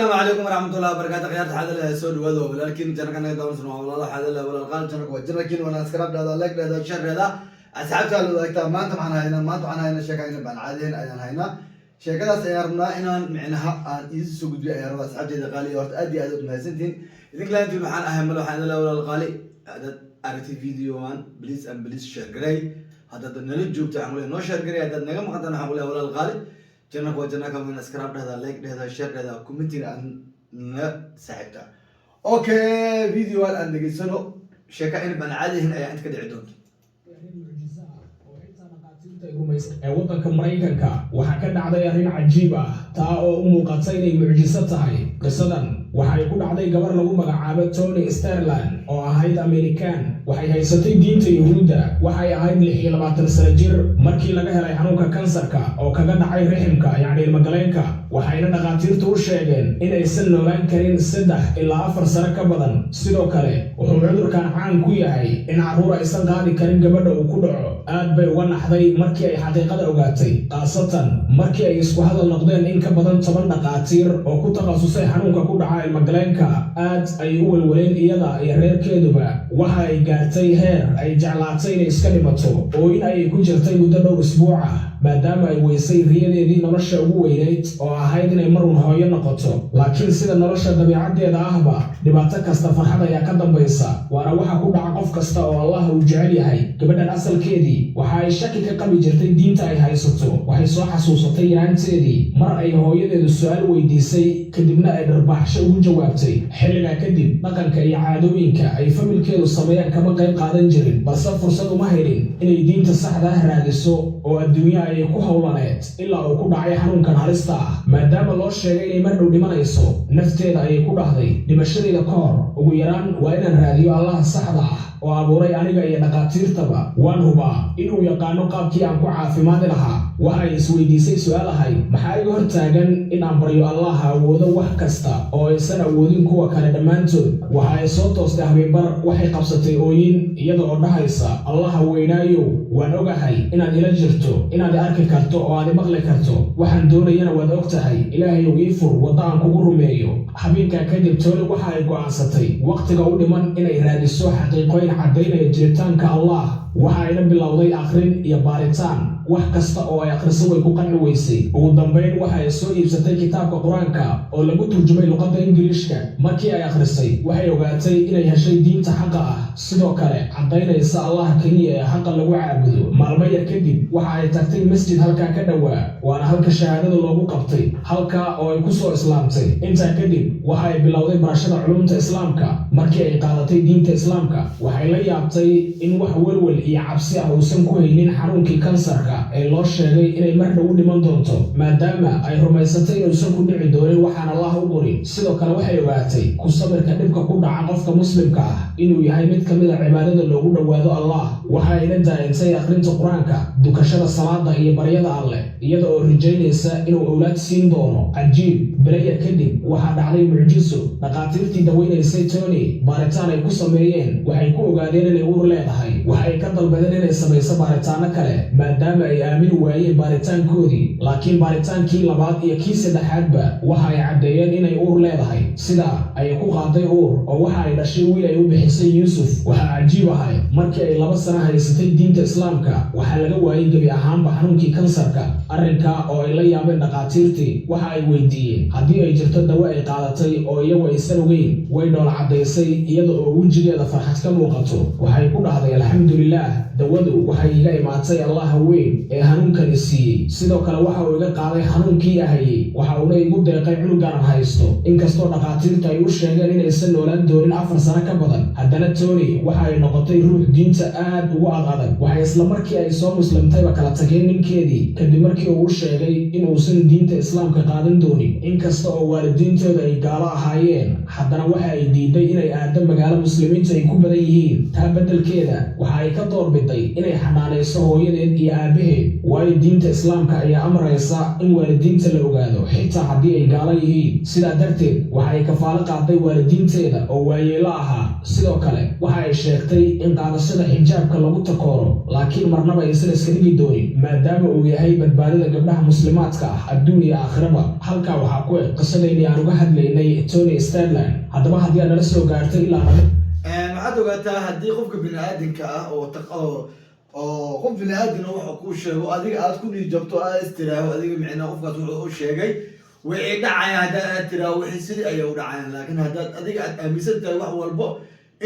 السلام عليكم ورحمة الله وبركاته. خيارات هذا السود وذو ولكن جنك أنا دون سنوا والله هذا ولا القال جنك وجنكين وأنا سكراب هذا لك هذا الشر هذا أسحبت على ذاك ما أنت معنا هنا ما أنت معنا هنا شكاين بان عادين أيضا هنا شكله سيارنا إن معناها إذا سوق بيع يرد أسحبت إذا قالي ورد أدي هذا من سنتين إذا كلا أنتم معنا أهم له هذا ولا القالي هذا أرتي فيديو وان بليز أم بليز شير جري هذا النرجو تعمله نو شير جري هذا نجم قدنا حمله ولا القالي جنك وجنك من سكراب هذا لايك هذا شير هذا كومنتين عن ساعتها. أوكي فيديو الآن نجلسونه شكاين بان عادي هنا أنت كده عدون. waddanka Mareykanka waxa ka dhacday arrin cajiib ah taa oo u muuqatay inay mucjiso tahay. qisadan waxay ku dhacday gabar lagu magacaabo Tony Sterling oo ahayd American. waxay haysatay diinta Yahuudda. waxay ahayd 26 sano jir markii laga helay xanuunka kansarka oo kaga dhacay riximka yacni ilmagaleenka. waxayna dhaqaatiirtu u sheegeen inaysan noolaan karin 3 ilaa 4 sano ka badan. sidoo kale wuxuu cudurkan caan ku yahay in carruur aysan qaadi karin gabadha uu ku dhaco. aad bay uga naxday markii ay xaqiiqada ogaatay, qaasatan markii ay isku hadal noqdeen in ka badan 10 dhaqaatiir oo ku takhasusay xanuunka ku dhaca ilmagaleenka. aad ay u welweleen iyada iyo reerkeeduba. waxa ay gaartay heer ay jeclaatay inay iska dhimato oo in ay ku jirtay muddo dhowr isbuuc ah maadaama ay weysay riyadeedii nolosha ugu weynayd oo ahayd inay marun hooyo noqoto. laakiin sida nolosha dabiicaddeeda ahba dhibaato kasta farxad ayaa ka dambaysa, waana waxa ku dhaca qof kasta oo Allah uu jecel yahay. gabadhan asalkeedii waxa ay shaki ka qabi jirtay diinta ay haysato. waxay soo xasuusatay yaraanteedii mar ay hooyadeedu su'aal weydiisay kadibna ay dharbaaxsho ugu jawaabtay. xilligaa kadib dhaqanka iyo caadooyinka ay familkeedu sameeyaan kama qayb qaadan jirin, balse fursad uma helin inay diinta saxda ah raadiso oo adduunya ay ku hawlaneed ilaa uu ku dhacay xanuunkan halista ah. maadaama loo sheegay inay mar dhow dhimanayso, nafteeda ayay ku dhahday, dhimashadeeda ka hor ugu yaraan waa inaan raadiyo allaha saxda ah oo abuuray aniga iyo dhaqaatiirtaba. waan hubaa inuu yaqaano qaabkii aan ku caafimaadi lahaa. waxay isweydiisay su'aal ahay, maxaa iga hortaagan in aan baryo allaha awoodo wax kasta oo aysan awoodin kuwa kale dhammaantood. waxa ay soo toostay habeenbar. waxay qabsatay ooyin iyada oo dhahaysa, allaha weynaayow, waan ogahay inaad ila jirto, inaad i arki karto oo aad i maqli karto. waxaan doonayana waad og tahay. ilaahayow ii fur wadda aan kugu rumeeyo. habeenkaa kadib Tony waxa ay go'aansatay waqtiga u dhiman inay raadiso xaqiiqooyin caddaynaya jiritaanka Allah. waxa ayna bilowday akhrin iyo baaritaan. wax kasta oo ay akhriso way ku qanci weysay. ugu dambayn waxa ay soo iibsatay kitaabka Quraanka oo lagu turjumay luqadda Ingiriishka. markii ay akhrisay waxay ogaatay inay heshay diinta xaqa ah, sidoo kale caddaynaysa Allah kaliya ee xaqa lagu caabudo. maalmo yar kadib waxa ay tagtay masjid halkaa ka dhowaa, waana halka shahaadada loogu qabtay, halka oo ay ku soo islaamtay. intaa kadib waxa ay bilowday barashada culumta islaamka. markii ay qaadatay diinta islaamka waxay la yaabtay in wax welwel iyo cabsi ah uusan ku haynin xanuunkii kansarka ee loo sheegay inay mar dhow u dhiman doonto, maadaama ay rumaysatay inuusan ku dhici doonin waxaan Allah u qorin. sidoo kale waxay ogaatay ku sabirka dhibka ku dhaca qofka muslimka ah inuu yahay mid ka mid ah cibaadada loogu dhowaado Allah. waxa ayna daa'intay akhrinta Quraanka, dukashada salaada iyo baryada Alle, iyada oo rajaynaysa inuu awlaad siin doono. cajiib, bilaya kadib waxaa dhacday mucjiso. dhaqaatiirtii daweynaysay Tony baaritaan ay ku sameeyeen waxay ku ogaadeen inay uur leedahay. waxay ka dalbadeen inay samayso baaritaano kale maadaama ay aamini waayeen baaritaankoodii. laakiin baaritaankii labaad iyo kii saddexaadba waxa ay caddeeyeen inay uur leedahay. sidaa ayay ku qaaday uur oo waxa ay dhashay wiil ay u bixisay Yuusuf. waxaa cajiib ahay markii ay 2 sano haysatay diinta islaamka waxaa laga waayay gebi ahaanba xanuunkii kansarka. arrinka oo ay la yaabeen dhaqaatiirtii waxa ay weydiiyeen haddii ay jirto dawo ay qaadatay oo iyagu aysan ogeyn. way dhoola caddaysay iyada oo wejigeeda farxad ka muuqato. waxay ku dhahday, alxamdulillaah, dawadu waxay iga imaatay allaha weyn ee hanuunkani siiyey. sidoo kale waxa uu iga qaaday xanuunkii ahayey. waxa uuna igu deeqay cunugan haysto. inkastoo dhaqaatiirtu ay u sheegeen inaysan noolaan doonin 4 sano ka badan, haddana Tony waxa ay noqotay ruux diinta aad ugu adag. waxay isla markii ay soo muslimtayba kala tageen ninkeedii kadib markii uu sheegay inuusan diinta islaamka qaadan doonin. inkasta oo waalidiintooda ay gaalo ahaayeen, haddana waxa ay diiday inay aado magaalo muslimiinta ay ku badan yihiin. taa beddelkeeda waxa ay ka doorbiday inay xanaanayso hooyadeed iyo aabaheed, waayo diinta islaamka ayaa amraysa in waalidiinta la ogaado xitaa haddii ay gaalo yihiin. sidaa darteed waxay ay kafaalo qaaday waalidiinteeda oo waayeelo ahaa. Sidoo kale waxa ay sheegtay in qaadashada xijaabka lagu takooro laakiin marnaba aysan iska dhigi doonin maadaama uu yahay badbaadada gabdhaha muslimaadka ah adduun iyo aakhiraba. Halkaa waxaa ku eg qisadeennii aan uga hadlaynay Tony Sterling. haddaba haddii aad nala soo gaartay ilaa waxaad ogaataa haddii qofka bini'aadinka ah oo qof bini'aadin waxa kuu sheego adiga aad ku dhiijabto aad istiraaho adiga micnaa qofkaas wuxuu u sheegay wixii dhacaya haddaad aad tiraaho wixii sidii ayay u dhacayaan. laakiin haddaad adiga aad aaminsan tahay wax walbo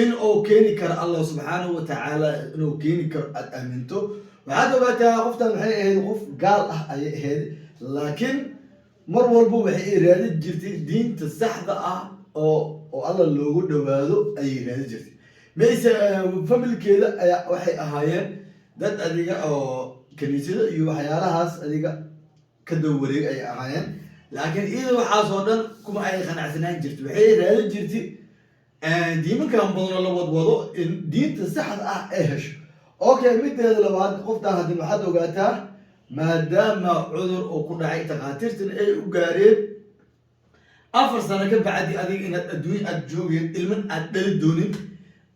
in uu keeni karo Allah subxaanahu wa tacaala inuu keeni karo aad aaminto, waxaad ogaataa qoftan waxay ahayd qof gaal ah ayay ahayd, laakiin mar walba waxay raadin jirtay diinta saxda ah oo Allah loogu dhawaado ayay raadin jirtay. mayse familkeeda ayaa waxay ahaayeen dad adiga oo kaniisada iyo waxyaalahaas adiga ka dawareeg ay ahaayeen, laakiin iyada waxaas oo dhan kuma ay qanacsanaan jirtay. waxay raadin jirtay diimankan badan la wadwado in diinta saxda ah ay hesho. okay, mideeda labaad qoftan haddii waxaad ogaataa maadaama cudur uu ku dhacay takhaatiirtan ay u gaareen 4 sano ka bacdi adiga inaad adduun aad joogeen ilman aad dhali doonin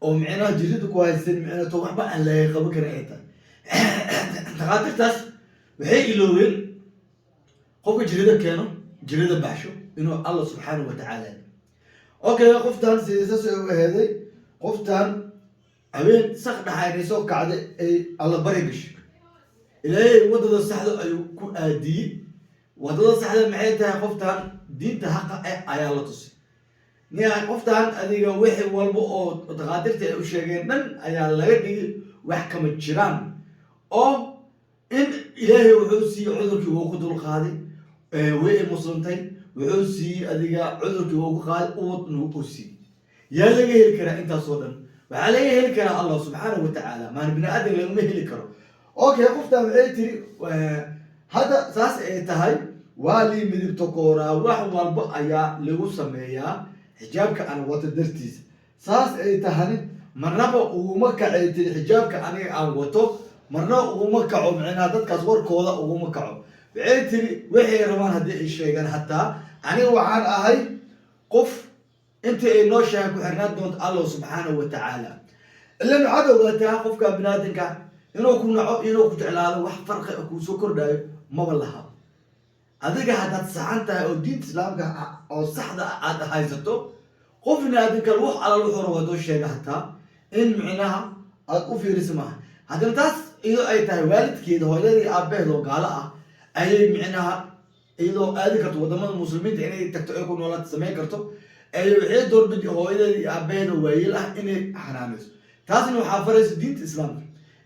oo micnaha jirida ku haysan micnaha to waxba aan laga qaban karin ay tahay. takhaatiirtaas waxay iloobeen qofka jirida keeno jirida baxsho inuu Allah subxaanahu wa tacaala. okay, qoftan sidaas ay u aheeday qoftan habeen saq dhaxaynay soo kacday ay alla bari gashay ilaahay wadada saxda ayuu ku aadiyey. wadada saxda maxay tahay? qoftan diinta xaqa ayaa la tusay. qoftan adiga wixii walba oo takhaatiirta ay u sheegeen dhan ayaa laga dhigay wax kama jiraan, oo in ilaahay wuxuu siiyey cudurkii wuu ku dulqaaday, way muslimtay, wuxuu siiyey adiga cudurkii wuu ku qaaday, uwadna wuu siiyey. yaa laga heli karaa intaasoo dhan? waxaa laga heli karaa Allah subxaanahu wa tacaala, maan bini'aadan lagama heli karo. okay, qoftan waxay tiri hadda saas ay tahay waa lii midibto kooraa, wax walba ayaa lagu sameeyaa xijaabka aan wato dartiisa. saas ay tahani marnaba uguma kacay tiri xijaabka aniga aan wato, marna uguma kaco micnaha dadkaas warkooda uguma kaco. waxay tiri waxay rabaan haddii ay sheegaan hataa aniga waxaan ahay qof inta ay noo sheegan ku xirnaan doonto Allah subxaanahu wa tacaala. ilan waxaad ogaataa qofka bini'aadanka inuu ku naco inuu ku jeclaado wax farqi ah kuu soo kordhayo maba laha. adiga haddaad saxan tahay oo diinta islaamka oo saxda aad haysato, qof bini'aadanka wax alla wuxuu rabo hadduu sheega hataa in micnaha aad u fiiriso maaha. haddana taas iyadoo ay tahay waalidkeeda hooyadii aabbaheed oo gaalo ah ayay micnaha iyadoo aadi karto wadamada muslimiinta inay tagto ay ku noolaad samayn karto, waxay doorbidi hooyadeedii aabbaheed oo waayeel ah inay xanaanayso. taasna waxaa faraysa diinta islaamka.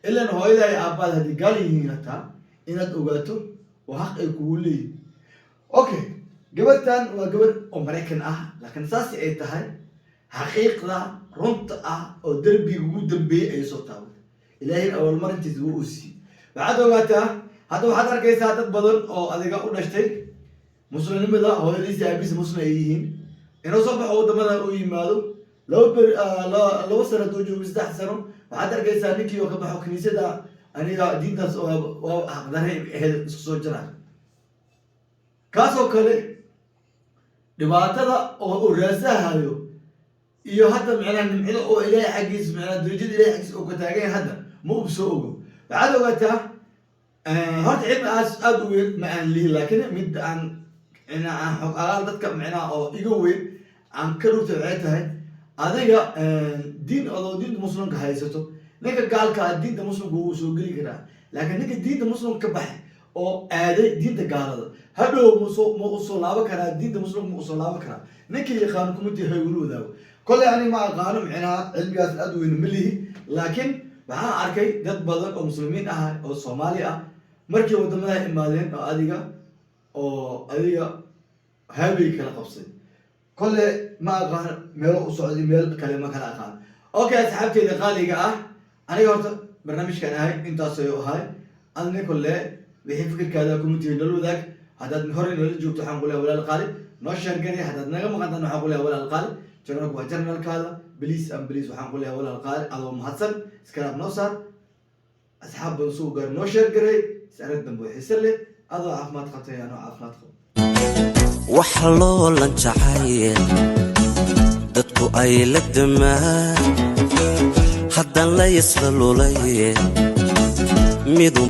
ilan hooyada ay aabbaad haddii gaal yihiin hataa inaad ogaato oo xaq ay kugu leeyihin. okay, gabadhan waa gabadh oo Maraykan ah, laakiin saas ay tahay xaqiiqda runta ah oo derbiga ugu dambeeyay ay soo taabatay. ilaahay awalmarintiisa wuu u siiyey. waxaad ogaataa hadda waxaad arkaysaa dad badan oo adiga u dhashtay muslimnimada, hooyadiisa aabihiisa muslim ay yihiin, inuu soo baxo wadamada u yimaado 2 sano hadduu joogo 3 sano waxaad arkaysaa ninkii oo ka baxo kiniisada aniga diintaas waa xaqdarre ahayd isku soo jiraan. kaasoo kale dhibaatada oo raasahayo iyo hadda micnaha nimcida oo ilaahay xaggiisa micnaha darajada ilaahay xaggiisa oo ka taagan hadda ma uu soo ogo. waxaad ogaataa horta cilmi aad u weyn ma aan lihi, laakiin mid aan xog alaal dadka micnaha oo iga weyn aan ka dhurta waxay tahay adiga diinta muslimka haysato, ninka gaalka diinta muslimka wuu soo geli karaa, laakiin ninka diinta muslimka ka baxay oo aaday diinta gaalada hadhow ma usoo laaban karaa diinta muslimka ma usoo laaban karaa. ninkii yaqaano kumati hay weli wadaago. kolley aniga ma aqaano micnaha cilmigaas aad u weyn ma lihi, laakiin waxaan arkay dad badan oo muslimiin ah oo Soomaali ah markii wadamada imaadeen oo adiga habay kala qabsay. kolley ma aqaano meelo u socday meel kale ma kala aqaan. okay, asxaabteyda qaaliga ah aniga horta barnaamijkan ahay intaas ayuu ahay. adna kolley wixii fikirkaada kumatiga nala wadaag. haddaad hore nala joogto waxaan ku leeyahay walaal qaali noo sheer gari. haddaad naga maqantaan waxaan ku leeyahay walaal qaali channelku waa channelkaada. please waxaan ku leeyahay walaal qaali adoo mahadsan iskaraab noo saar, asxaab badan soo gaar noo sheer garay. isarag dambe oo xiise leh adoo caafimaad qabtay anoo caafimaad qabo. wax loo lan jacayl dadku ay la damaan haddaan la isla lulaye midun